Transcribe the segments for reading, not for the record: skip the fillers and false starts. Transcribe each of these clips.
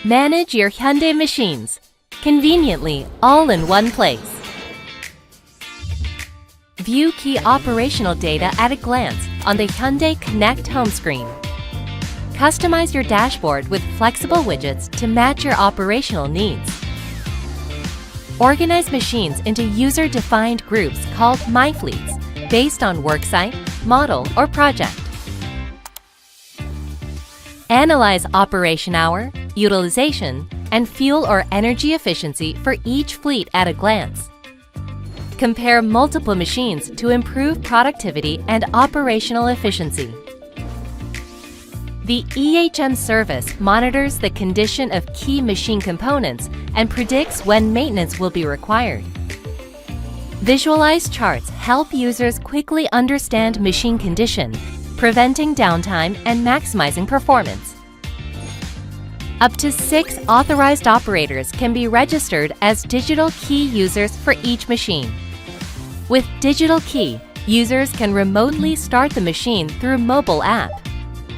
Manage your Hyundai machines, conveniently all in one place. View key operational data at a glance on the Hyundai Connect home screen. Customize your dashboard with flexible widgets to match your operational needs. Organize machines into user-defined groups called My Fleets based on worksite, model, or project. Analyze operation hour, utilization, and fuel or energy efficiency for each fleet at a glance. Compare multiple machines to improve productivity and operational efficiency. The EHM service monitors the condition of key machine components and predicts when maintenance will be required. Visualized charts help users quickly understand machine condition, preventing downtime and maximizing performance. Up to 6 authorized operators can be registered as digital key users for each machine. With Digital Key, users can remotely start the machine through mobile app.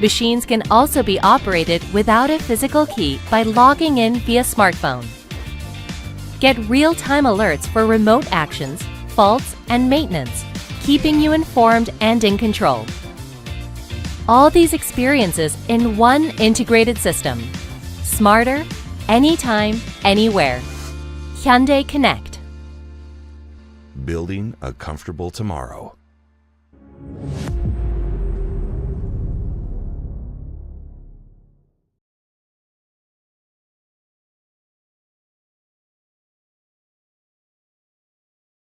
Machines can also be operated without a physical key by logging in via smartphone. Get real-time alerts for remote actions, faults, and maintenance, keeping you informed and in control. All these experiences in one integrated system. Smarter, anytime, anywhere. Hyundai Connect. Building a comfortable tomorrow.